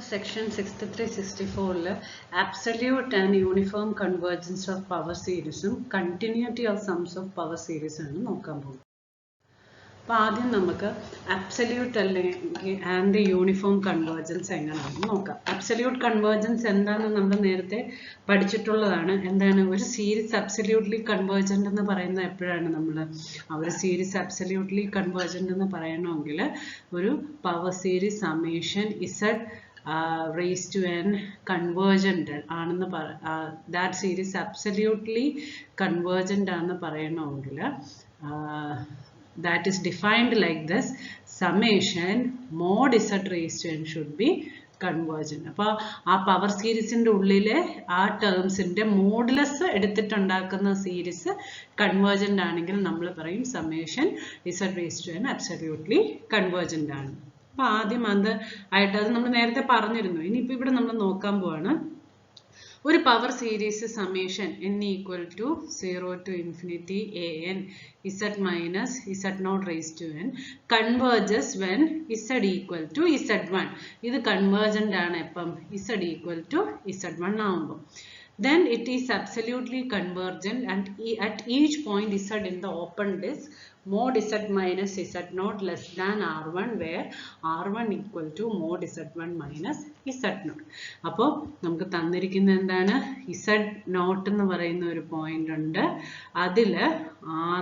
section 63-64 absolute and uniform convergence of power series continuity of sums of power series ആണ് നോക്കാൻ പോകുന്നത്. അപ്പോൾ ആദ്യം നമുക്ക് absolute and uniform convergence എങ്ങനെയാണെന്ന് നോക്കാം. Absolute convergence എന്താണെന്ന് നമ്മൾ നേരത്തെ പഠിച്ചിട്ടുള്ളതാണ്. എന്താണ് ഒരു സീരീസ് absolutely convergent എന്ന് പറയുന്നത് എപ്പോഴാണ് നമ്മൾ ഒരു സീരീസ് absolutely convergent എന്ന് പറയണമെങ്കിൽ ഒരു power series summation z raised to n convergent ആണെന്ന് that series absolutely convergent ആണെന്ന് പറയണമെങ്കിൽ that is defined like this: summation mod z raised to n should be convergent. അപ്പോൾ ആ പവർ സീരീസിന്റെ ഉള്ളിലെ ആ ടേംസിന്റെ മോഡുലസ് എടുത്തിട്ടുണ്ടാക്കുന്ന സീരീസ് കൺവേർജന്റ് ആണെങ്കിൽ നമ്മൾ പറയും summation z raised to n absolutely convergent ആണ്. അപ്പോൾ ആദ്യം ആയിട്ട് അത് നമ്മൾ നേരത്തെ പറഞ്ഞിരുന്നു. ഇനിയിപ്പോൾ ഇവിടെ നമ്മൾ നോക്കാൻ പോവാണ്. ഒരു power series summation n equal to 0 to infinity an z minus z0 raised to n converges when z equal to z1. ഇത് convergent ആണ് എപ്പം z equal to z1 ആവുമ്പോൾ. Then it is absolutely convergent and at each point z in the open disk mod z minus z0 less than r1 where r1 equal to mod z1 minus z0. അപ്പോൾ നമുക്ക് തന്നിരിക്കുന്ന എന്താണ് z0 എന്ന് പറയുന്ന ഒരു point ഉണ്ട്. അതിൽ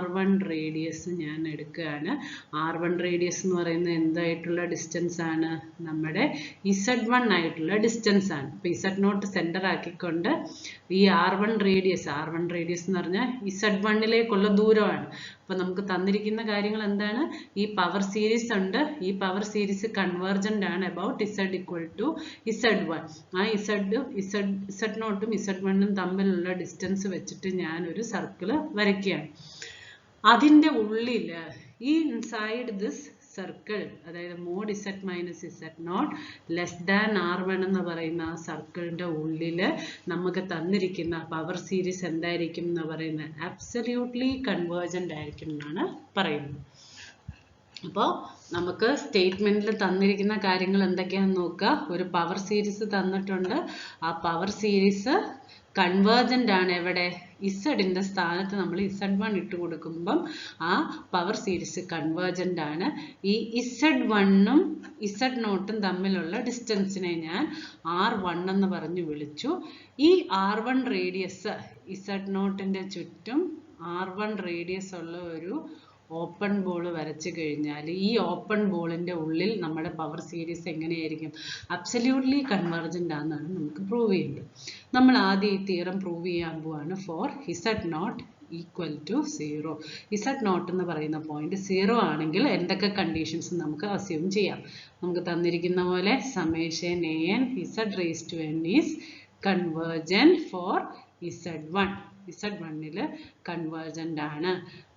r1 radius ഞാൻ എടുക്കുകയാണ്. r1 റേഡിയസ് എന്ന് പറയുന്നത് എന്തായിട്ടുള്ള ഡിസ്റ്റൻസ് ആണ്? നമ്മുടെ z1 ആയിട്ടുള്ള ഡിസ്റ്റൻസ് ആണ്. അപ്പോൾ z0 സെന്റർ ആക്കിക്കൊണ്ട് ഈ r1 റേഡിയസ് എന്ന് പറഞ്ഞാൽ z1ലേക്കുള്ള ദൂരമാണ്. അപ്പോൾ നമുക്ക് തന്നിരിക്കുന്ന കാര്യങ്ങൾ എന്താണ്? ഈ പവർ സീരീസ് ഉണ്ട്. ഈ പവർ സീരീസ് കൺവേർജന്റ് ആണ് about z equal to z1. ആ z0ഉം z1ഉം തമ്മിലുള്ള ഡിസ്റ്റൻസ് വെച്ചിട്ട് ഞാൻ ഒരു സർക്കിൾ വരയ്ക്കുകയാണ്. അതിൻ്റെ ഉള്ളിൽ ഈ ഇൻസൈഡ് ദിസ് സർക്കിൾ, അതായത് mod z minus z0 less than r1 എന്ന് പറയുന്ന ആ സർക്കിളിന്റെ ഉള്ളിൽ നമുക്ക് തന്നിരിക്കുന്ന പവർ സീരീസ് എന്തായിരിക്കും എന്ന് പറയുന്നത് അബ്സല്യൂട്ട്ലി കൺവേർജന്റ് ആയിരിക്കും എന്നാണ് പറയുന്നത്. അപ്പോൾ നമുക്ക് സ്റ്റേറ്റ്മെന്റിൽ തന്നിരിക്കുന്ന കാര്യങ്ങൾ എന്തൊക്കെയാണെന്ന് നോക്കുക. ഒരു പവർ സീരീസ് തന്നിട്ടുണ്ട്. ആ പവർ സീരീസ് കൺവേർജന്റ് ആണ്. എവിടെ? ഇസഡിന്റെ സ്ഥാനത്ത് നമ്മൾ z1 ഇട്ട് കൊടുക്കുമ്പം ആ പവർ സീരീസ് കൺവേർജന്റ് ആണ്. ഈ z1ഉം z0ഉം തമ്മിലുള്ള ഡിസ്റ്റൻസിനെ ഞാൻ r1 എന്ന് പറഞ്ഞു വിളിച്ചു. ഈ r1 റേഡിയസ് z0ന്റെ ചുറ്റും r1 റേഡിയസ് ഉള്ള ഒരു ഓപ്പൺ ബോൾ വരച്ചു കഴിഞ്ഞാൽ ഈ ഓപ്പൺ ബോളിന്റെ ഉള്ളിൽ നമ്മുടെ പവർ സീരീസ് എങ്ങനെയായിരിക്കും? അബ്സല്യൂട്ട്ലി കൺവേർജന്റ് ആണെന്നാണ് നമുക്ക് പ്രൂവ് ചെയ്യേണ്ടത്. നമ്മൾ ആദ്യം ഈ തിയറം പ്രൂവ് ചെയ്യാൻ പോവാണ്. Four z0 equal to 0. z0 എന്ന് പറയുന്ന പോയിന്റ് 0 ആണെങ്കിൽ എന്തൊക്കെ കണ്ടീഷൻസ് നമുക്ക് അസ്യൂം ചെയ്യാം? നമുക്ക് തന്നിരിക്കുന്ന പോലെ summation an z raised to n is convergent for z1. z1ൽ കൺവേർജന്റ് ആണ്.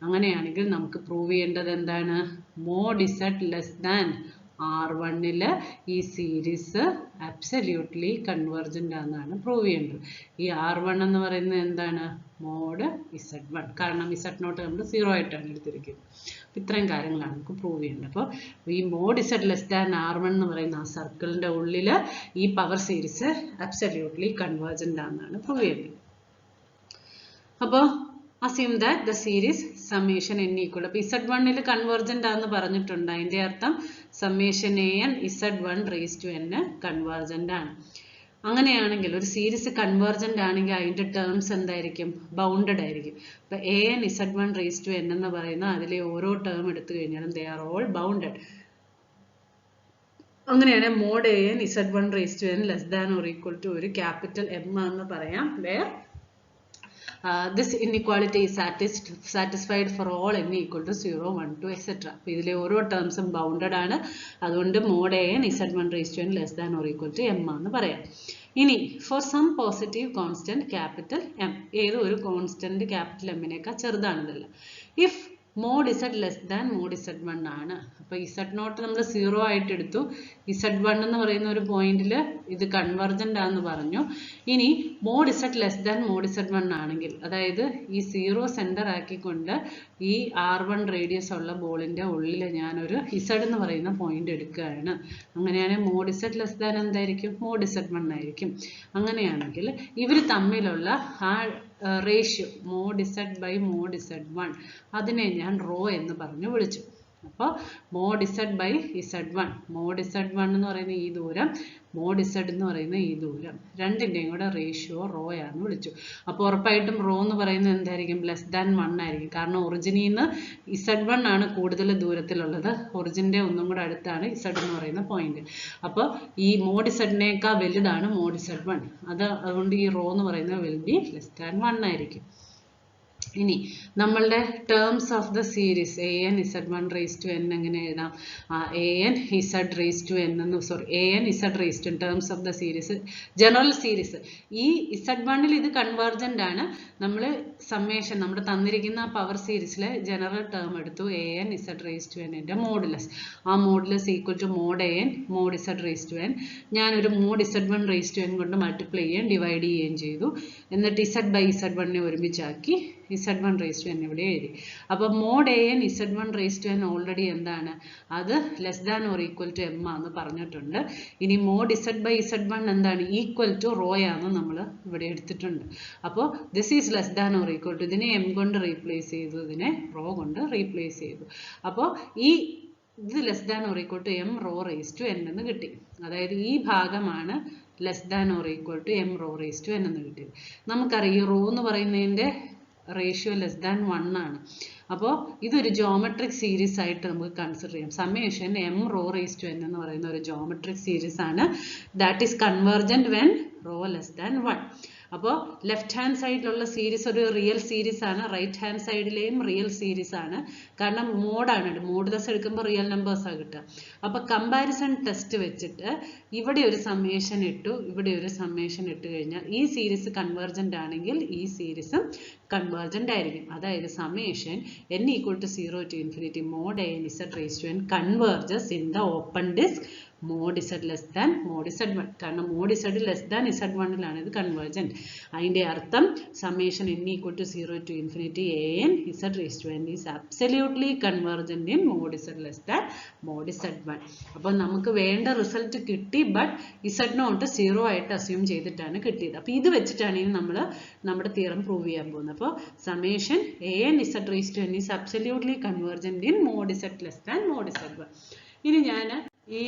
അങ്ങനെയാണെങ്കിൽ നമുക്ക് പ്രൂവ് ചെയ്യേണ്ടത് എന്താണ്? മോഡ് z ലെസ് ദാൻ r1ൽ ഈ സീരീസ് അബ്സല്യൂട്ട്ലി കൺവേർജന്റ് ആണെന്നാണ് പ്രൂവ് ചെയ്യേണ്ടത്. ഈ r1 എന്ന് പറയുന്നത് എന്താണ്? Mode z1. കാരണം z0 നമ്മൾ 0 ആയിട്ടാണ് എടുത്തിരിക്കുന്നത്. ഇത്രയും കാര്യങ്ങളാണ് നമുക്ക് പ്രൂവ് ചെയ്യേണ്ടത്. അപ്പോൾ ഈ mode z less than r1 എന്ന് പറയുന്ന ആ സർക്കിളിന്റെ ഉള്ളിൽ ഈ പവർ സീരീസ് അബ്സല്യൂട്ട്ലി കൺവേർജന്റ് ആണെന്നാണ് പ്രൂവ് ചെയ്യേണ്ടത്. അപ്പോൾ assume that the series summation n equal. അപ്പോൾ z1ൽ കൺവേർജന്റ് ആണെന്ന് പറഞ്ഞിട്ടുണ്ട്. അതിന്റെ അർത്ഥം summation an z1 raised to n convergent ആണ്. അങ്ങനെയാണെങ്കിൽ ഒരു സീരീസ് കൺവേർജന്റ് ആണെങ്കിൽ അതിന്റെ ടേംസ് എന്തായിരിക്കും? ബൗണ്ടഡ് ആയിരിക്കും. അപ്പോൾ an z1 raised to n എന്ന് പറയുന്ന അതിലെ ഓരോ ടേം എടുത്തു കഴിഞ്ഞാലും they are all bounded. അങ്ങനെയാണ് മോഡ് an z1 raised to n less than or equal to ഒരു ക്യാപിറ്റൽ M എന്ന് പറയാം. where this inequality is satisfied for all n equal to 0, 1, 2, etc. അപ്പോൾ ഇതിലെ ഓരോ ടേംസും ബൗണ്ടഡ് ആണ്. അതുകൊണ്ട് mod an z1 raised to n less than or equal to m എന്ന് പറയാം. ഇനി for some positive constant capital M, ഏത് ഒരു കോൺസ്റ്റന്റ് ക്യാപിറ്റൽ M നേക്കാൾ ചെറുതാണെന്നല്ല. If mod z less than mod z1 ആണ്. അപ്പോൾ z0 നമ്മൾ 0 ആയിട്ട് എടുത്തു. z1 എന്ന് പറയുന്ന ഒരു പോയിന്റിൽ ഇത് കൺവെർജന്റ് ആണെന്ന് പറഞ്ഞു. ഇനി mod z less than mod z1 ആണെങ്കിൽ, അതായത് ഈ 0 സെന്റർ ആക്കിക്കൊണ്ട് ഈ r1 റേഡിയസ് ഉള്ള ബോളിന്റെ ഉള്ളിൽ ഞാനൊരു z എന്ന് പറയുന്ന പോയിന്റ് എടുക്കുകയാണ്. അങ്ങനെയാണെങ്കിൽ mod z less than എന്തായിരിക്കും? mod z1 ആയിരിക്കും. അങ്ങനെയാണെങ്കിൽ ഇവർ തമ്മിലുള്ള ആ ratio mod z by mod z1 അതിനെ ഞാൻ റോ എന്ന് പറഞ്ഞു വിളിച്ചു. അപ്പോൾ mod z by z1, mod z1 എന്ന് പറയുന്ന ഈ ദൂരം, mod z എന്ന് പറയുന്ന ഈ ദൂരം, രണ്ടിൻ്റെയും കൂടെ റേഷ്യോ റോ ആണെന്ന് വിളിച്ചു. അപ്പോൾ ഉറപ്പായിട്ടും റോ എന്ന് പറയുന്നത് എന്തായിരിക്കും? ലെസ് ദാൻ 1 ആയിരിക്കും. കാരണം ഒറിജിനിൽ നിന്ന് z1 ആണ് കൂടുതൽ ദൂരത്തിലുള്ളത്. ഒറിജിൻ്റെ ഒന്നും കൂടെ അടുത്താണ് z എന്ന് പറയുന്ന പോയിന്റ്. അപ്പോൾ ഈ mod z-നേക്കാൾ വലുതാണ് mod z1. അതുകൊണ്ട് ഈ റോ എന്ന് പറയുന്നത് വിൽ ബി ലെസ് ദാൻ 1 ആയിരിക്കും. ഇനി നമ്മളുടെ terms of the series an z1 raised to n എങ്ങനെ എഴുതാം? an z raised to n എന്ന്, sorry, an z raised to terms of the series, general series. ഈ z1ൽ ഇത് കൺവേർജന്റ് ആണ്. നമ്മൾ സമ്മേഷൻ, നമ്മുടെ തന്നിരിക്കുന്ന പവർ സീരീസിലെ ജനറൽ ടേം എടുത്തു, an z raised to n ന്റെ മോഡുലസ്. ആ modulus equal to mod an mod z raised to n. ഞാനൊരു mod z1 raised to n കൊണ്ട് മൾട്ടിപ്ലൈ ചെയ്യുകയും ഡിവൈഡ് ചെയ്യുകയും ചെയ്തു. എന്നിട്ട് z by z1 ഒരുമിച്ചാക്കി z1 raised to n ഇവിടെ എഴുതി. അപ്പോൾ mod an z1 raised to n already എന്താണ്? അത് less than or equal to m ആണെന്ന് പറഞ്ഞിട്ടുണ്ട്. ഇനി mod z by z1 എന്താണ്? ഈക്വൽ ടു റോ ആണെന്ന് നമ്മൾ ഇവിടെ എടുത്തിട്ടുണ്ട്. അപ്പോൾ this is less than or equal to, ഇതിനെ m കൊണ്ട് റീപ്ലേസ് ചെയ്തു, ഇതിനെ റോ കൊണ്ട് റീപ്ലേസ് ചെയ്തു. അപ്പോൾ ഇത് less than or equal to m rho raise to n എന്ന് കിട്ടി. അതായത് ഈ ഭാഗമാണ് less than or equal to m rho raise to n എന്ന് കിട്ടിയത്. നമുക്കറിയാം ഈ റോ എന്ന് പറയുന്നതിൻ്റെ റേഷ്യോ ലെസ് ദാൻ 1 ആണ്. അപ്പോൾ ഇതൊരു ജോമെട്രിക് സീരീസ് ആയിട്ട് നമുക്ക് കൺസിഡർ ചെയ്യാം. Summation m rho raise to n എന്ന് പറയുന്ന ഒരു ജോമെട്രിക് സീരീസ് ആണ്. That is convergent when rho less than 1. അപ്പോൾ ലെഫ്റ്റ് ഹാൻഡ് സൈഡിലുള്ള സീരീസ് ഒരു റിയൽ സീരീസ് ആണ്, റൈറ്റ് ഹാൻഡ് സൈഡിലെയും റിയൽ സീരീസ് ആണ്. കാരണം മോഡാണ്, മോഡുലസ് എടുക്കുമ്പോൾ റിയൽ നമ്പേഴ്സാണ് കിട്ടുക. അപ്പോൾ കമ്പാരിസൺ ടെസ്റ്റ് വെച്ചിട്ട് ഇവിടെ ഒരു സമ്മേഷൻ ഇട്ടു, ഇവിടെ ഒരു സമ്മേഷൻ ഇട്ട് കഴിഞ്ഞാൽ ഈ സീരീസ് കൺവേർജന്റ് ആണെങ്കിൽ ഈ സീരീസും കൺവേർജന്റ് ആയിരിക്കും. അതായത് summation n equal to 0 to infinity mod an z raised to n converges in the open disk mod z less than mod z1. കാരണം mod z ലെസ് ദാൻ z1ലാണ് ഇത് കൺവേർജന്റ്. അതിൻ്റെ അർത്ഥം summation n equal to 0 to infinity an z raised to n is absolutely convergent in mod z less than mod z1. അപ്പോൾ നമുക്ക് വേണ്ട result കിട്ടി, but z0 0 ആയിട്ട് assume ചെയ്തിട്ടാണ് കിട്ടിയത്. അപ്പോൾ ഇത് വെച്ചിട്ടാണ് ഇനി നമ്മൾ നമ്മുടെ തിയറം പ്രൂവ് ചെയ്യാൻ പോകുന്നത്. അപ്പോൾ summation an z raised to n is absolutely convergent in mod z less than mod z1. ഇനി ഞാൻ ഈ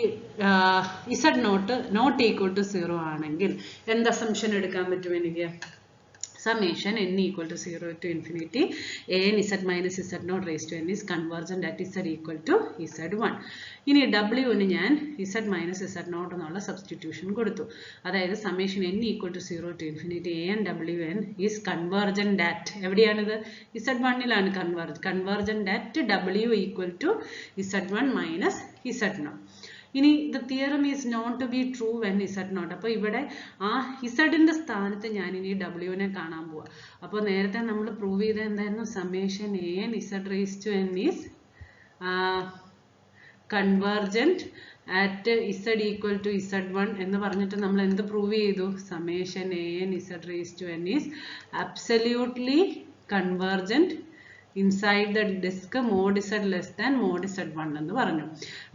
z0 നോട്ട് ഈക്വൽ ടു 0 ആണെങ്കിൽ എന്ത് അസംഷൻ എടുക്കാൻ പറ്റും എനിക്ക്? summation n equal to 0 to infinity an z minus z0 raised to n is convergent at z equal to z1. ഇനി w ന് ഞാൻ z minus z0 എന്നുള്ള സബ്സ്റ്റിറ്റ്യൂഷൻ കൊടുത്തു. അതായത് summation n equal to 0 to infinity an wn is convergent at, എവിടെയാണിത്? z1ലാണ് convergent at w equal to z1 minus z0. ഇനി the theorem is known to be true when z0. അപ്പോൾ ഇവിടെ ആ z-ന്റെ സ്ഥാനത്ത് ഞാൻ ഇനി w-നെ കാണാൻ പോവാ. അപ്പോൾ നേരത്തെ നമ്മൾ പ്രൂവ് ചെയ്ത എന്തായിരുന്നു? Summation an z raised to n is convergent at z equal to z1 എന്ന് പറഞ്ഞിട്ട് നമ്മൾ എന്ത് പ്രൂവ് ചെയ്തു? Summation an z raised to n is absolutely convergent inside the disk mod z less than mod z1 എന്ന് പറഞ്ഞു.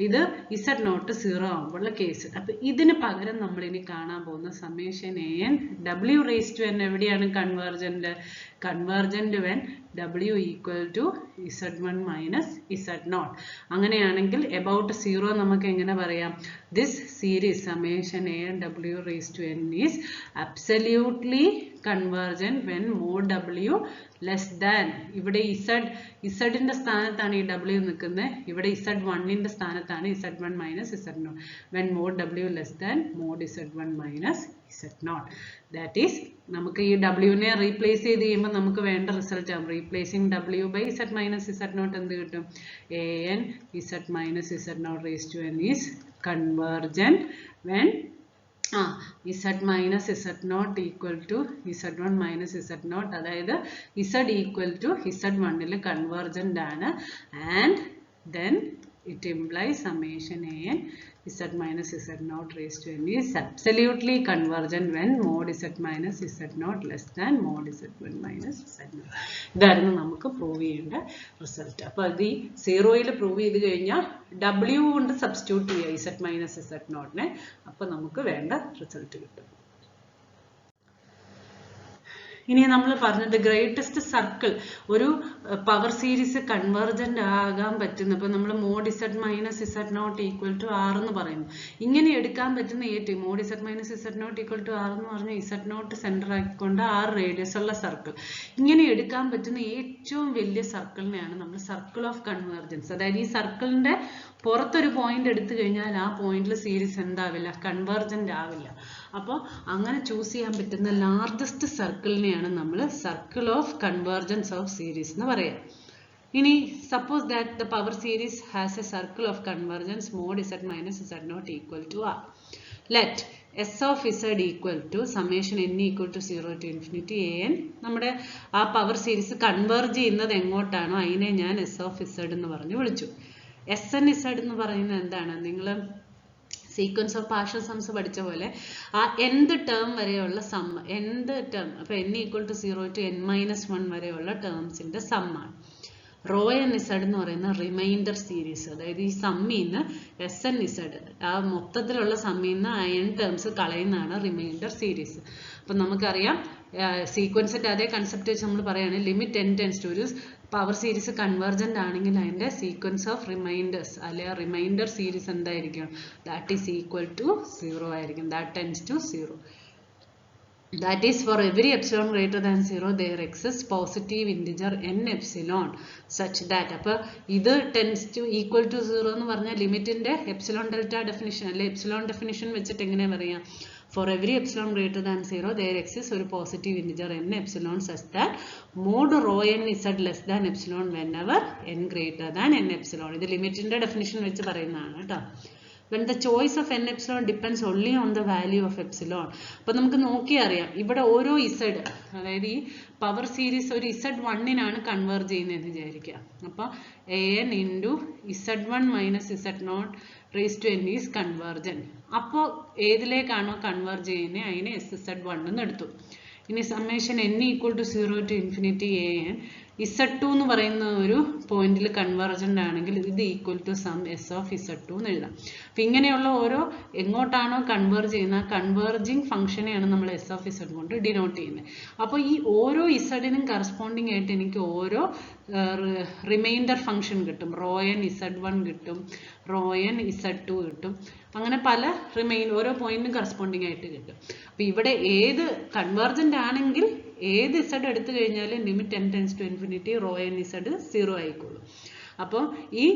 ഇത് z0 0 ആകുമ്പോഴുള്ള case. അപ്പോൾ ഇതിന് പകരം നമ്മൾ ഇനി കാണാൻ പോകുന്ന summation an w raised to n എവിടെയാണ് convergent? Convergent when w equal to z1 minus z0. അങ്ങനെയാണെങ്കിൽ about 0 നമുക്ക് എങ്ങനെ പറയാം? This series summation an w raised to n is absolutely convergent when mod w less than, ഇവിടെ z-ന്റെ സ്ഥാനത്താണ് ഈ w നിൽക്കുന്നത്, ഇവിടെ z1ന്റെ സ്ഥാനത്താണ് z1 minus z0. when mod w less than mod z1 minus z0. that is നമുക്ക് ഈ w-നെ replace ചെയ്ത് ചെയ്യുമ്പോൾ നമുക്ക് വേണ്ട റിസൾട്ട് ആവും. Replacing w by z minus z0 എന്ത് കിട്ടും? an z minus z0 raised to n is convergent when Z minus Z0 equal to Z1 minus Z0, അതായത് Z equal to Z1 convergent ആണ്, and then it implies summation an Z minus Z0 raised to n is absolutely convergent when mod Z minus Z0 less than mod Z1 minus Z0. ഇതായിരുന്നു നമുക്ക് prove ചെയ്യേണ്ട result. അപ്പോൾ അത് ഈ 0യിൽ prove ചെയ്ത് കഴിഞ്ഞാൽ W കൊണ്ട് സബ്സ്റ്റിറ്റ്യൂട്ട് ചെയ്യുക Z minus Z0നെ, അപ്പോൾ നമുക്ക് വേണ്ട റിസൾട്ട് കിട്ടും. ഇനി നമ്മൾ പറഞ്ഞത് ഗ്രേറ്റസ്റ്റ് സർക്കിൾ ഒരു പവർ സീരീസ് കൺവെർജന്റ് ആകാൻ പറ്റുന്ന, ഇപ്പൊ നമ്മൾ mod Z minus Z0 equal to R എന്ന് പറയുന്നു. ഇങ്ങനെ എടുക്കാൻ പറ്റുന്ന ഏറ്റവും mod Z minus Z0 equal to R എന്ന് പറഞ്ഞാൽ Z0 സെന്റർ ആക്കിക്കൊണ്ട് R റേഡിയസ് ഉള്ള സർക്കിൾ, ഇങ്ങനെ എടുക്കാൻ പറ്റുന്ന ഏറ്റവും വലിയ സർക്കിളിനെയാണ് നമ്മൾ സർക്കിൾ ഓഫ് കൺവെർജൻസ്. അതായത് ഈ സർക്കിളിന്റെ പുറത്തൊരു പോയിന്റ് എടുത്തു കഴിഞ്ഞാൽ ആ പോയിന്റിൽ സീരീസ് എന്താവില്ല, കൺവെർജന്റ് ആവില്ല. അപ്പോൾ അങ്ങനെ ചൂസ് ചെയ്യാൻ പറ്റുന്ന ലാർജസ്റ്റ് സർക്കിളിനെയാണ് നമ്മൾ circle of convergence of series എന്ന് പറയാം. ഇനി suppose that the power series has a circle of convergence mod Z minus Z0 equal to R. Let S of Z equal to summation n equal to 0 to infinity an. നമ്മുടെ ആ power series converge ചെയ്യുന്നത് എങ്ങോട്ടാണോ അതിനെ ഞാൻ S of Z എന്ന് പറഞ്ഞു വിളിച്ചു. SN Z എന്ന് പറയുന്നത് എന്താണ്? നിങ്ങൾ സീക്വൻസ് ഓഫ് പാർഷ്യൽ സംസ് പഠിച്ച പോലെ ആ nth ടേം വരെയുള്ള സം, nth ടേം, അപ്പോൾ n equal to 0 to n-1 വരെയുള്ള ടേംസിന്റെ സമ്മാണ്. റോ എൻ ഇസഡ് എന്ന് പറയുന്ന റിമൈൻഡർ സീരീസ്, അതായത് ഈ സമ്മീന്ന് SN Z ആ മൊത്തത്തിലുള്ള സമ്മീന്ന് n ടേംസ് കളയുന്നതാണ് റിമൈൻഡർ സീരീസ്. അപ്പം നമുക്കറിയാം സീക്വൻസിന്റെ അതേ കൺസെപ്റ്റ് വെച്ച് നമ്മൾ പറയുകയാണെങ്കിൽ ലിമിറ്റ് n ടെൻസ് ടു ഒരു പവർ സീരീസ് കൺവെർജന്റ് ആണെങ്കിൽ അതിന്റെ സീക്വൻസ് ഓഫ് റിമൈൻഡേഴ്സ് അല്ലെ റിമൈൻഡർ സീരീസ് എന്തായിരിക്കും? ദാറ്റ് ഈസ് ഈക്വൽ ടു 0 ആയിരിക്കും. That tends to 0. That is, for every epsilon greater than 0 there exists positive integer n epsilon such that, അപ്പോൾ ഇത് tends to equal to 0 എന്ന് പറഞ്ഞാൽ ലിമിറ്റിന്റെ epsilon delta definition അല്ലെ epsilon definition വെച്ചിട്ട് എങ്ങനെ പറയാം? For every epsilon greater than 0 there exists ഒരു positive integer n epsilon such that mod rho n z less than epsilon whenever n greater than n epsilon. ഇത് ലിമിറ്റിന്റെ definition വെച്ച് പറയുന്നതാണ് കേട്ടോ. When the choice of n epsilon depends only on the value of epsilon. അപ്പോൾ നമുക്ക് നോക്കി അറിയാം ഇവിടെ ഓരോ z, അതായത് ഈ പവർ സീരീസ് ഒരു Z1-നാണ് കൺവേർജ് ചെയ്യുന്നതെന്ന് വിചാരിക്കുക. അപ്പോൾ an into Z1 minus Z0 raised to n is convergent. അപ്പോൾ ഏതിലേക്കാണോ കൺവേർജ് ചെയ്യുന്നത് അതിനെ SZ1 എന്ന് എടുത്തു. ഇനി summation n equal to 0 to infinity an Z2 എന്ന് പറയുന്ന ഒരു പോയിന്റിൽ കൺവെർജന്റ് ആണെങ്കിൽ ഇത് equal to sum S of Z2 എന്ന് എഴുതാം. അപ്പം ഇങ്ങനെയുള്ള ഓരോ എങ്ങോട്ടാണോ കൺവേർജ് ചെയ്യുന്ന കൺവേർജിങ് ഫംഗ്ഷനെയാണ് നമ്മൾ S of Z കൊണ്ട് ഡിനോട്ട് ചെയ്യുന്നത്. അപ്പോൾ ഈ ഓരോ ഇസഡിനും കറസ്പോണ്ടിങ് ആയിട്ട് എനിക്ക് ഓരോ റിമൈൻഡർ ഫംഗ്ഷൻ കിട്ടും. റോ എൻ Z1 കിട്ടും, റോ എൻ Z2 കിട്ടും, അങ്ങനെ പല ഓരോ പോയിന്റിനും കറസ്പോണ്ടിങ് ആയിട്ട് കിട്ടും. അപ്പം ഇവിടെ ഏത് കൺവെർജന്റ് ആണെങ്കിൽ ഏത് Z എടുത്തു കഴിഞ്ഞാലും limit n tends to infinity rho n Z 0 ആയിക്കോളും. അപ്പോൾ ഈ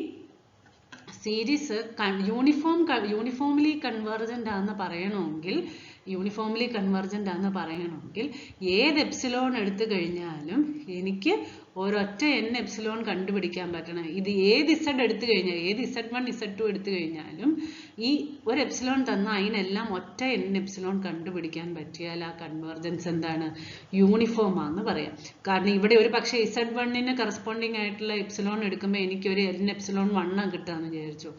സീരീസ് യൂണിഫോംലി കൺവെർജന്റ് ആണെന്ന് പറയണമെങ്കിൽ ഏത് എപ്സിലോൺ എടുത്തു കഴിഞ്ഞാലും എനിക്ക് ഒരൊറ്റ n എപ്സിലോൺ കണ്ടുപിടിക്കാൻ പറ്റണം. ഇത് ഏത് Z എടുത്തു കഴിഞ്ഞാൽ ഏത് Z1 Z2 എടുത്തു കഴിഞ്ഞാലും ഈ ഒരു എപ്സിലോൺ തന്ന അതിനെല്ലാം ഒറ്റ n എപ്സിലോൺ കണ്ടുപിടിക്കാൻ പറ്റിയാൽ ആ കൺവെർജൻസ് എന്താണ്? യൂണിഫോം ആണെന്ന് പറയാം. കാരണം ഇവിടെ ഒരു പക്ഷേ Z1-ന് കറസ്പോണ്ടിങ് ആയിട്ടുള്ള എപ്സിലോൺ എടുക്കുമ്പോൾ എനിക്ക് ഒരു n എപ്സിലോൺ 1 കിട്ടാന്ന് വിചാരിച്ചു.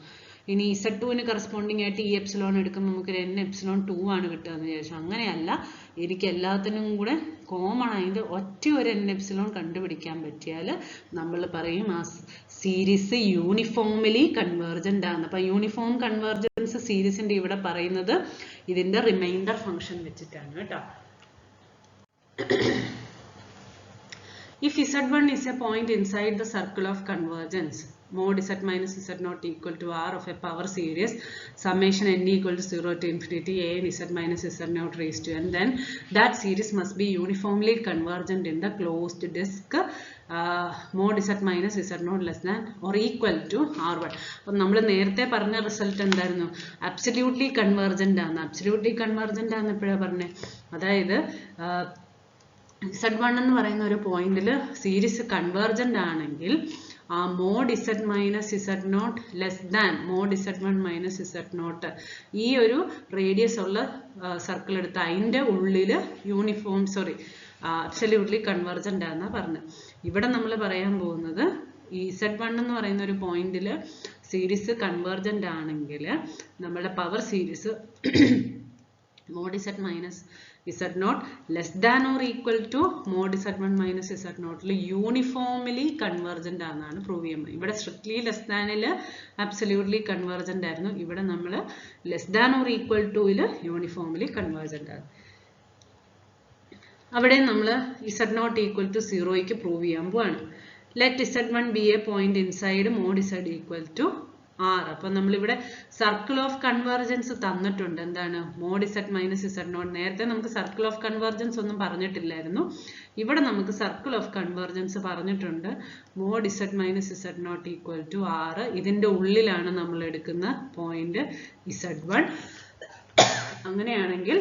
ഇനി Z2-ന് കറസ്പോണ്ടിങ് ആയിട്ട് ഈ എപ്സിലോൺ എടുക്കുമ്പോൾ നമുക്ക് n എപ്സിലോൺ 2 ആണ് കിട്ടുകയെന്ന് വിചാരിച്ചു. അങ്ങനെയല്ല, എനിക്ക് എല്ലാത്തിനും കൂടെ കോമൺ ആയിട്ട് ഒറ്റ ഒരു n എപ്സിലോൺ കണ്ടുപിടിക്കാൻ പറ്റിയാൽ നമ്മൾ പറയും ആ സീരീസ് യൂണിഫോംലി കൺവേർജന്റ് ആണ്. അപ്പൊ യൂണിഫോം കൺവേർജൻസ് സീരീസിന്റെ ഇവിടെ പറയുന്നത് ഇതിന്റെ റിമൈൻഡർ ഫംഗ്ഷൻ വെച്ചിട്ടാണ് കേട്ടോ. If Z1 is a point inside the circle of convergence, mod Z minus Z0 equal to R of a power series, summation n equal to 0 to infinity a n Z minus Z0 raised to n, then that series must be uniformly convergent in the closed disk mod Z minus Z0 less than or equal to R1. അപ്പം നമ്മൾ നേരത്തെ പറഞ്ഞ result എന്തായിരുന്നു? Absolutely convergent ആണ്. Absolutely convergent ആണ് എപ്പോഴാണ് പറഞ്ഞത്? അതായത് Z1 എന്ന് പറയുന്ന ഒരു പോയിന്റിൽ സീരീസ് കൺവെർജന്റ് ആണെങ്കിൽ ആ mod z minus z0 less than mod z1 minus z0 ഈ ഒരു റേഡിയസ് ഉള്ള സർക്കിൾ എടുത്ത് അതിൻ്റെ ഉള്ളിൽ അബ്സല്യൂട്ട്ലി കൺവെർജന്റ് ആണെന്നാ പറഞ്ഞത്. ഇവിടെ നമ്മൾ പറയാൻ പോകുന്നത് ഈ z1 എന്ന് പറയുന്ന ഒരു പോയിന്റിൽ സീരീസ് കൺവെർജന്റ് ആണെങ്കിൽ നമ്മുടെ power series mod z minus z0 less than or equal to mod z1 minus z0 uniformly convergent ആണെന്നാണ് പ്രൂവ് ചെയ്യുന്നത്. ഇവിടെ സ്ട്രിക്ട്ലി ലെസ് ദാനിൽ അബ്സല്യൂട്ട്ലി കൺവെർജന്റ് ആയിരുന്നു. ഇവിടെ നമ്മൾ ലെസ് ദാൻ ഓർ ഈക്വൽ ടുവിൽ യൂണിഫോംലി കൺവെർജന്റ് ആണ്. അവിടെ നമ്മൾ z0 ഈക്വൽ ടു 0ക്ക് പ്രൂവ് ചെയ്യാൻ പോവാണ്. Let z1 be a point inside mod z equal to R. അപ്പോൾ നമ്മളിവിടെ സർക്കിൾ ഓഫ് കൺവെർജൻസ് തന്നിട്ടുണ്ട്. എന്താണ്? Mod z minus z0. നേരത്തെ നമുക്ക് സർക്കിൾ ഓഫ് കൺവെർജൻസ് ഒന്നും പറഞ്ഞിട്ടില്ലായിരുന്നു. ഇവിടെ നമുക്ക് സർക്കിൾ ഓഫ് കൺവെർജൻസ് പറഞ്ഞിട്ടുണ്ട്. Mod z minus z0 equal to R. ഇതിൻ്റെ ഉള്ളിലാണ് നമ്മൾ എടുക്കുന്ന പോയിന്റ് z1. അങ്ങനെയാണെങ്കിൽ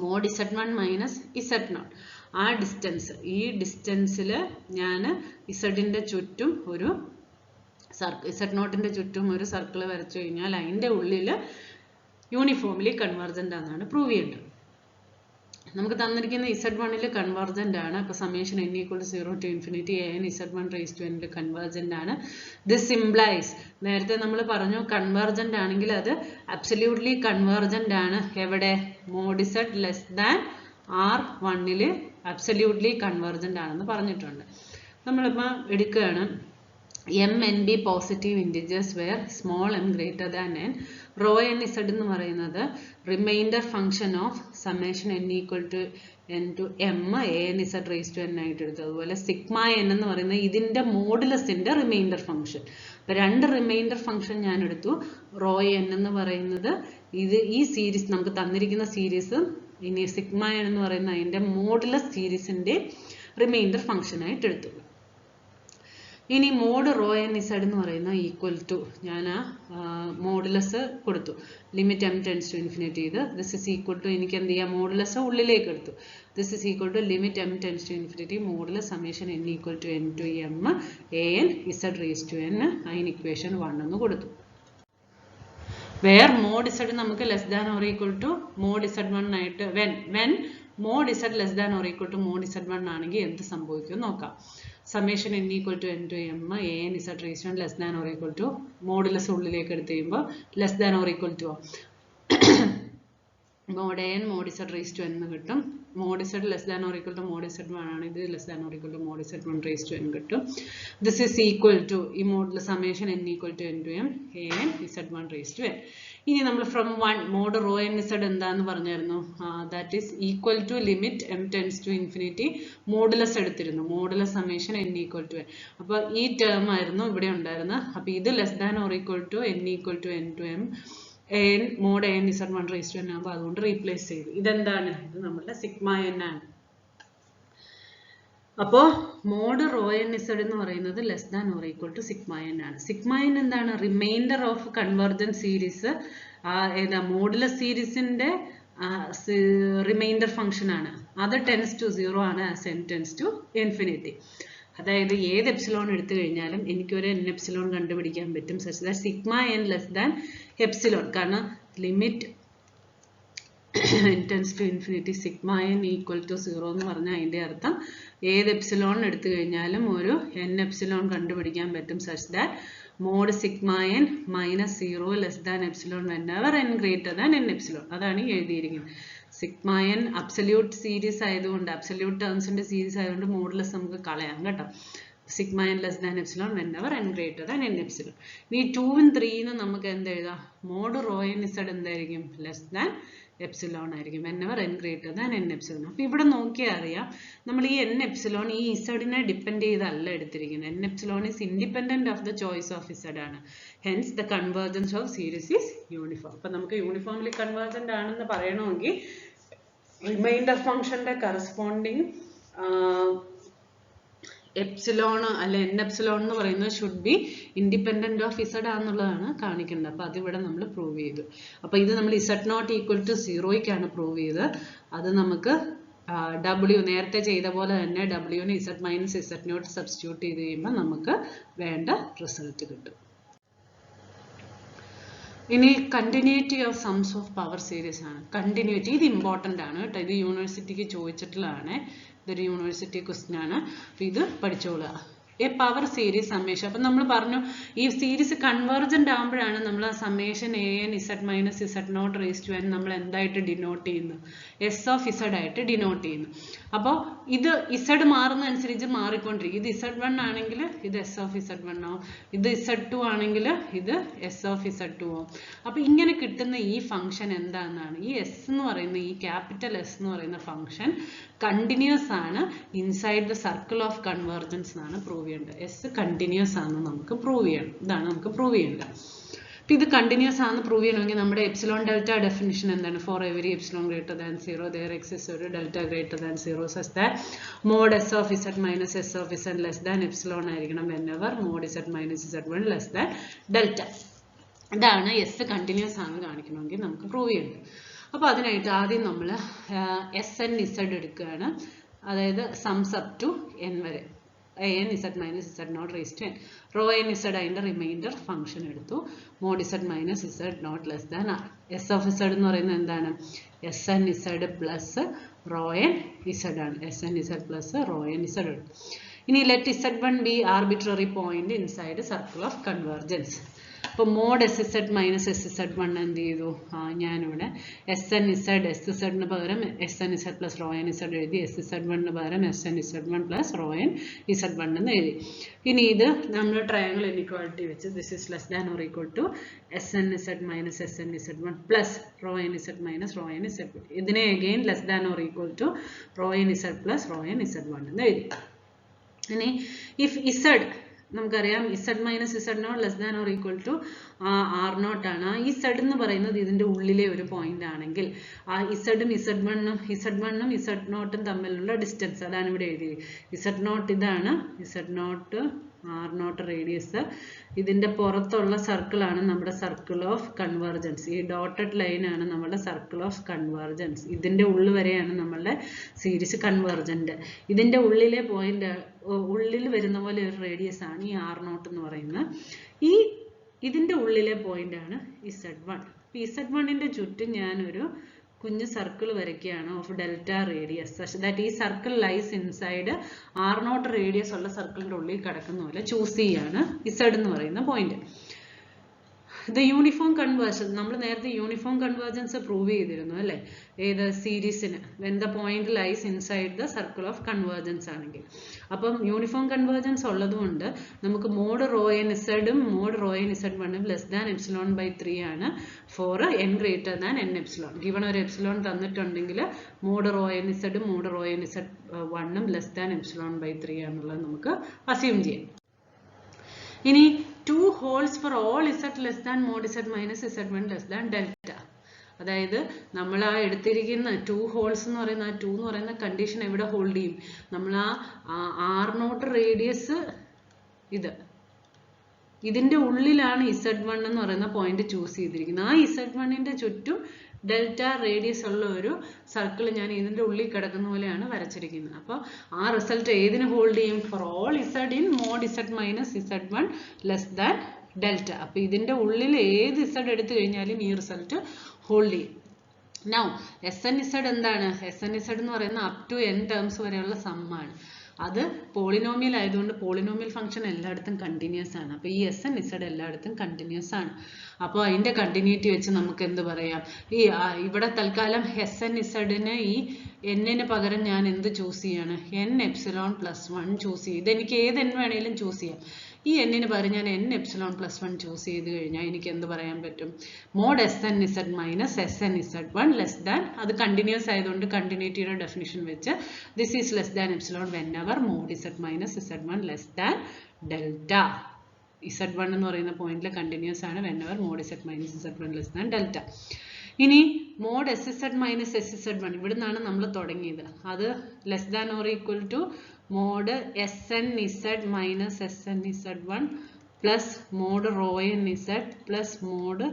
മോഡ് z1 മൈനസ് z0 ആ ഡിസ്റ്റൻസ്, ഈ ഡിസ്റ്റൻസിൽ ഞാൻ ഇസഡിൻ്റെ ചുറ്റും ഒരു z0ന്റെ ചുറ്റും ഒരു സർക്കിൾ വരച്ചു കഴിഞ്ഞാൽ അതിൻ്റെ ഉള്ളിൽ യൂണിഫോംലി കൺവെർജന്റ് ആണെന്നാണ് പ്രൂവ് ചെയ്യേണ്ടത്. നമുക്ക് തന്നിരിക്കുന്ന z1ൽ കൺവെർജന്റ് ആണ്. അപ്പോൾ summation n equal to 0 to infinity an z1 raise to n convergent ആണ്. ദിസ് ഇംപ്ലൈസ്, നേരത്തെ നമ്മൾ പറഞ്ഞു കൺവെർജന്റ് ആണെങ്കിൽ അത് അബ്സല്യൂട്ട്ലി കൺവെർജന്റ് ആണ്. എവിടെ? മോഡ് z ലെസ് ദാൻ R1ൽ അബ്സല്യൂട്ട്ലി കൺവെർജന്റ് ആണെന്ന് പറഞ്ഞിട്ടുണ്ട്. നമ്മളിപ്പോൾ എടുക്കുകയാണ് m n b positive integers where small m greater than n. Rho n z എന്ന് പറയുന്നത് remainder function of summation n equal to n to m an z raise to n ആയിട്ട് എടുത്തു. അതുപോലെ sigma n എന്ന് പറയുന്നത് ഇതിൻ്റെ മോഡുലസിൻ്റെ reminder function. അപ്പോൾ രണ്ട് റിമൈൻഡർ ഫംഗ്ഷൻ ഞാൻ എടുത്തു. റോ n എന്ന് പറയുന്നത് ഈ സീരീസ് നമുക്ക് തന്നിരിക്കുന്ന സീരീസ്, ഇനി സിഗ്മ n എന്ന് പറയുന്ന അതിൻ്റെ മോഡുലസ് സീരീസിൻ്റെ റിമൈൻഡർ ഫംഗ്ഷൻ ആയിട്ട് എടുത്തു. ഇനി മോഡ് റോ n z എന്ന് പറയുന്ന ഈക്വൽ ടു ഞാൻ മോഡുലസ് കൊടുത്തു. Limit m tends to infinity ചെയ്ത് ദിസ് ഇസ് ഈക്വൽ ടു, എനിക്ക് എന്ത് ചെയ്യാം, മോഡുലസ് ഉള്ളിലേക്ക് എടുത്തു. This is equal to limit m tends to infinity modulus summation n equal to n to m an z raise to n. അതിന് equation 1 എന്ന് കൊടുത്തു. Where mod z നമുക്ക് less than or equal to mod z1 ആയിട്ട് when mod z less than or equal to mod z1 ആണെങ്കിൽ എന്ത് സംഭവിക്കും നോക്കാം. Summation n equal to n to m an z raise to n less than or equal to modulus ഉള്ളിലേക്ക് എടുത്ത് കഴിയുമ്പോൾ less than or equal to mod an mod z raise to n കിട്ടും. Mod z less than or equal to mod z1 ആണ്, ഇത് less than or equal to mod z1 raise to n കിട്ടും. This is equal to ഈ modulus summation n equal to n to m an z1 raise to n. ഇനി നമ്മൾ from 1 mod rho n z എന്താന്ന് പറഞ്ഞായിരുന്നു, that is equal to limit m tends to infinity modulus എടുത്തിരുന്നു. Modulus summation n equal to n. അപ്പോൾ ഈ term ആയിരുന്നു ഇവിടെ ഉണ്ടായിരുന്നത്. അപ്പോൾ ഇത് less than or equal to n equal to n to m an mod an z1 raise to n ആകുമ്പോൾ അതുകൊണ്ട് റീപ്ലേസ് ചെയ്തു. ഇതെന്താണ്? ഇത് നമ്മുടെ സിഗ്മ n ആണ്. അപ്പോൾ മോഡ് റോ n z എന്ന് പറയുന്നത് less than or equal to sigma n ആണ്. സിഗ്മ n എന്താണ്? Remainder of convergent series. ഏതാ? മോഡുലസ് സീരീസിൻ്റെ റിമൈൻഡർ ഫംഗ്ഷൻ ആണ്. അത് ടെൻസ് ടു 0 ആണ് as n tends to infinity. അതായത് ഏത് എപ്സിലോൺ എടുത്തു കഴിഞ്ഞാലും എനിക്കൊരു n എപ്സിലോൺ കണ്ടുപിടിക്കാൻ പറ്റും such that sigma n less than epsilon. കാരണം limit n tends to infinity sigma n equal to 0 എന്ന് പറഞ്ഞാൽ അതിൻ്റെ അർത്ഥം ഏത് എപ്സിലോൺ എടുത്തു കഴിഞ്ഞാലും ഒരു n എപ്സിലോൺ കണ്ടുപിടിക്കാൻ പറ്റും such that mod sigma n minus 0 less than epsilon whenever n greater than n epsilon. അതാണ് ഈ എഴുതിയിരിക്കുന്നത്. സിഗ്മ n അബ്സല്യൂട്ട് സീരീസ് ആയതുകൊണ്ട്, അബ്സല്യൂട്ട് ടേംസിന്റെ സീരീസ് ആയതുകൊണ്ട് മോഡുലസ് നമുക്ക് കളയാം കേട്ടോ. Sigma n less than epsilon whenever n greater than n epsilon. ഇനി 2 ഉം 3 നമുക്ക് എന്ത് എഴുതാം? മോഡ് റോ n z എന്തായിരിക്കും? ലെസ് ദാൻ എപ്സിലോൺ ആയിരിക്കും whenever n greater than n epsilon. അപ്പോൾ ഇവിടെ നോക്കിയാൽ അറിയാം നമ്മൾ ഈ n എപ്സിലോൺ ഈ ഇസഡിനെ ഡിപ്പെൻഡ് ചെയ്തല്ല എടുത്തിരിക്കുന്നത്. n epsilon is independent of the choice of z ആണ്. Hence the convergence of series is uniform. അപ്പം നമുക്ക് യൂണിഫോംലി കൺവേർജന്റ് ആണെന്ന് പറയണമെങ്കിൽ റിമൈൻഡർ ഫംഗ്ഷന്റെ കറസ്പോണ്ടിങ് എപ്സിലോൺ അല്ലെ n എപ്സിലോൺ എന്ന് പറയുന്നത് should be independent of z ആണെന്നുള്ളതാണ് കാണിക്കേണ്ടത്. അപ്പോൾ അതിവിടെ നമ്മൾ പ്രൂവ് ചെയ്തു. അപ്പോൾ ഇത് നമ്മൾ z0 ഈക്വൽ ടു 0ക്കാണ് പ്രൂവ് ചെയ്തത്. അത് നമുക്ക് W നേരത്തെ ചെയ്ത പോലെ തന്നെ W ന് Z minus Z naught substitute ചെയ്ത് കഴിയുമ്പോൾ നമുക്ക് വേണ്ട റിസൾട്ട് കിട്ടും. ഇനി continuity of sums of power series ആണ്. കണ്ടിന്യൂറ്റി ഇത് ഇമ്പോർട്ടൻ്റ് ആണ് കേട്ടോ. ഇത് യൂണിവേഴ്സിറ്റിക്ക് ചോദിച്ചിട്ടുള്ളതാണ്. ഇതൊരു യൂണിവേഴ്സിറ്റി ക്വസ്റ്റ്യൻ ആണ്. അപ്പോൾ ഇത് പഠിച്ചോളുക. A power series summation. അപ്പം നമ്മൾ പറഞ്ഞു ഈ സീരീസ് കൺവേർജൻ്റ് ആകുമ്പോഴാണ് നമ്മൾ ആ summation AN Z minus Z naught raise to N നമ്മൾ എന്തായിട്ട് ഡിനോട്ട് ചെയ്യുന്നു? S ഓഫ് Z ആയിട്ട് ഡിനോട്ട് ചെയ്യുന്നു. അപ്പോൾ ഇത് Z മാറുന്ന അനുസരിച്ച് മാറിക്കൊണ്ടിരിക്കും. ഇത് Z1 ആണെങ്കിൽ ഇത് S ഓഫ് Z1 ആവും. ഇത് Z2 ആണെങ്കിൽ ഇത് S ഓഫ് Z2 ആവും. അപ്പോൾ ഇങ്ങനെ കിട്ടുന്ന ഈ ഫംഗ്ഷൻ എന്താണെന്നാണ് ഈ S എന്ന് പറയുന്ന ഈ ക്യാപിറ്റൽ S എന്ന് പറയുന്ന ഫംഗ്ഷൻ കണ്ടിന്യൂസ് ആണ് inside the circle of convergence എന്നാണ് പ്രൂവ് ചെയ്യേണ്ടത്. S കണ്ടിന്യൂസ് ആണെന്ന് നമുക്ക് പ്രൂവ് ചെയ്യണം. ഇതാണ് നമുക്ക് പ്രൂവ് ചെയ്യേണ്ടത്. അപ്പോൾ ഇത് കണ്ടിന്യൂസ് ആണെന്ന് പ്രൂവ് ചെയ്യണമെങ്കിൽ നമ്മുടെ എപ്സിലോൺ ഡെൽറ്റ ഡെഫിനിഷൻ എന്താണ്? For every epsilon greater than 0 there exists ഒരു delta greater than 0 such that mod S of Z minus S of Z less than epsilon ആയിരിക്കണം whenever mod Z minus Z1 less than delta. ഇതാണ് S continuous ആണെന്ന് കാണിക്കണമെങ്കിൽ നമുക്ക് prove ചെയ്യേണ്ടത്. അപ്പോൾ അതിനായിട്ട് ആദ്യം നമ്മൾ SN Z എടുക്കുകയാണ്. അതായത് sums up to N വരെ AN Z minus Z not raised to N. Rho N Z അതിൻ്റെ റിമൈൻഡർ ഫംഗ്ഷൻ എടുത്തു. mod Z minus Z not less than R. S of Z എന്ന് പറയുന്നത് എന്താണ്? SN Z plus rho N Z ആണ്. SN Z plus rho N Z എടുത്തു. ഇനി let Z1 be arbitrary point inside circle of convergence. അപ്പോൾ mod SZ minus SZ1 എന്ത് ചെയ്തു? ഞാനിവിടെ SN Z SZ പകരം SN Z plus rho N Z എഴുതി. SZ1 പകരം SN Z1 plus rho N Z1 എന്ന് എഴുതി. ഇനി ഇത് നമ്മൾ ട്രയാങ്കിൾ ഇൻഇക്വാലിറ്റി വെച്ച് this is less than or equal to SN Z minus SN Z1 plus rho N Z minus rho N Z1. ഇതിനെ again less than or equal to rho N Z plus rho N Z1 എന്ന് എഴുതി. ഇനി if Z നമുക്കറിയാം Z minus Z naught less than or equal to R naught ആണ്. ഈ Z എന്ന് പറയുന്നത് ഇതിൻ്റെ ഉള്ളിലെ ഒരു പോയിന്റ് ആണെങ്കിൽ ആ ഇസഡും Z1ഉം Z നോട്ടും തമ്മിലുള്ള ഡിസ്റ്റൻസ് അതാണ് ഇവിടെ എഴുതിയത്. Z നോട്ട് ഇതാണ്. Z naught R naught radius. ഇതിൻ്റെ പുറത്തുള്ള സർക്കിളാണ് നമ്മുടെ സർക്കിൾ ഓഫ് കൺവേർജൻസ്. ഈ ഡോട്ടഡ് ലൈനാണ് നമ്മുടെ സർക്കിൾ ഓഫ് കൺവേർജൻസ്. ഇതിൻ്റെ ഉള്ളിൽ വരെയാണ് നമ്മളുടെ സീരീസ് കൺവേർജൻറ്റ്. ഇതിൻ്റെ ഉള്ളിലെ പോയിന്റ് ഉള്ളിൽ വരുന്ന പോലെ ഒരു റേഡിയസ് ആണ് ഈ R നോട്ട് എന്ന് പറയുന്നത്. ഇതിൻ്റെ ഉള്ളിലെ പോയിന്റ് ആണ് Z1. Z1ൻ്റെ ചുറ്റും ഞാനൊരു കുഞ്ഞു സർക്കിൾ വരയ്ക്കുകയാണ് of delta radius such that ഈ circle lies inside R naught radius ഉള്ള സർക്കിളിൻ്റെ ഉള്ളിൽ കിടക്കുന്ന പോലെ ചൂസ് ചെയ്യാണ് Z എന്ന് പറയുന്ന പോയിന്റ്. ദ യൂണിഫോം കൺവേർഷൻ നമ്മൾ നേരത്തെ യൂണിഫോം കൺവേർജൻസ് പ്രൂവ് ചെയ്തിരുന്നു അല്ലേ? ഏത് സീരീസിന് when the point lies inside the circle of convergence ആണെങ്കിൽ. അപ്പം യൂണിഫോം കൺവേർജൻസ് ഉള്ളതുകൊണ്ട് നമുക്ക് മോഡ് റോ എൻ ഇസഡും mod rho N Z1 less than epsilon by 3 ആണ് for N greater than N epsilon. Given ഒരു എപ്സിലോൺ തന്നിട്ടുണ്ടെങ്കിൽ മോഡ് റോ എൻ ഇസഡും mod rho N Z1 less than epsilon by 3 ആണെന്നുള്ളത് നമുക്ക് assume ചെയ്യാം. ഇനി 2 holes for all Z less than mod Z minus Z1 less than delta. അതായത് നമ്മൾ ആ എടുത്തിരിക്കുന്ന 2 holes എന്ന് പറയുന്ന ആ 2 എന്ന് പറയുന്ന കണ്ടീഷൻ എവിടെ ഹോൾഡ് ചെയ്യും? നമ്മൾ ആ R നോട്ട് റേഡിയസ് ഇതിൻ്റെ ഉള്ളിലാണ് Z1 എന്ന് പറയുന്ന പോയിന്റ് ചൂസ് ചെയ്തിരിക്കുന്നത്. ആ Z1ൻ്റെ ചുറ്റും ഡെൽറ്റ റേഡിയസ് ഉള്ള ഒരു സർക്കിൾ ഞാൻ ഇതിൻ്റെ ഉള്ളിൽ കിടക്കുന്ന പോലെയാണ് വരച്ചിരിക്കുന്നത്. അപ്പോൾ ആ റിസൾട്ട് ഏതിന് ഹോൾഡ് ചെയ്യും? For all Z in mod Z minus Z1 less than delta. അപ്പോൾ ഇതിൻ്റെ ഉള്ളിൽ ഏത് Z എടുത്തു കഴിഞ്ഞാലും ഈ റിസൾട്ട് ഹോൾഡ് ചെയ്യും. നൗ SN Z എന്താണ്? SN Z എന്ന് പറയുന്ന അപ് ടു N ടേംസ് വരെയുള്ള സമ്മാണ്. അത് പോളിനോമിയൽ ആയതുകൊണ്ട് പോളിനോമിയൽ ഫംഗ്ഷൻ എല്ലായിടത്തും കണ്ടിന്യൂസ് ആണ്. അപ്പോൾ ഈ SN Z എല്ലായിടത്തും കണ്ടിന്യൂസ് ആണ്. അപ്പോൾ അതിൻ്റെ കണ്ടിന്യൂറ്റി വെച്ച് നമുക്ക് എന്ത് പറയാം? ഇവിടെ തൽക്കാലം SN Zന് ഈ N പകരം ഞാൻ എന്ത് ചൂസ് ചെയ്യാണ്? N എപ്സിലോൺ പ്ലസ് 1 ചൂസ് ചെയ്യും. ഇതെനിക്ക് ഏത് N വേണേലും ചൂസ് ചെയ്യാം. ഈ N പകരം ഞാൻ N എപ്സിലോൺ പ്ലസ് 1 ചൂസ് ചെയ്ത് കഴിഞ്ഞാൽ എനിക്ക് എന്ത് പറയാൻ പറ്റും? Mod SN Z minus SN Z1 less than, അത് കണ്ടിന്യൂസ് ആയതുകൊണ്ട് കണ്ടിന്യൂറ്റിയുടെ ഡെഫിനിഷൻ വെച്ച് this is less than epsilon whenever mod Z minus Z1 less than delta. Z1 എന്ന് പറയുന്ന പോയിന്റിൽ കണ്ടിന്യൂസ് ആണ് whenever mod Z minus Z1 less than delta. ഇനി mod SZ minus SZ1 ഇവിടെ നിന്നാണ് നമ്മൾ തുടങ്ങിയത്. അത് less than or equal to mod SN Z minus SN Z1 plus mod rho n Z plus mod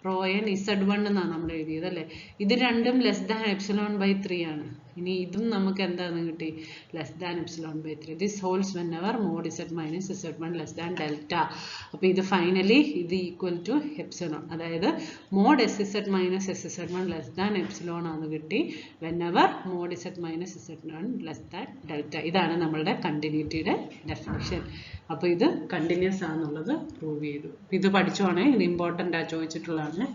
rho N Z1 എന്നാണ് നമ്മൾ എഴുതിയത് അല്ലേ? ഇത് രണ്ടും ലെസ് ദാൻ എപ്സിലോൺ ബൈ 3 ആണ്. ഇനി ഇതും നമുക്ക് എന്താന്ന് കിട്ടി less than epsilon by 3. This holds whenever mod Z minus Z 1 less than delta. അപ്പോൾ ഇത് ഫൈനലി ഇത് ഈക്വൽ ടു എപ്സിലോൺ, അതായത് mod S Z minus S Z 1 less than epsilon ആണ് കിട്ടി whenever mod Z minus Z 1 less than delta. ഇതാണ് നമ്മളുടെ കണ്ടിന്യൂറ്റിയുടെ definition. അപ്പോൾ ഇത് കണ്ടിന്യൂസ് ആണെന്നുള്ളത് പ്രൂവ് ചെയ്തു. ഇത് പഠിച്ചോണേ, ഇത് ഇമ്പോർട്ടൻ്റ് ആ ചോദിച്ചിട്ടുള്ളതാണ്.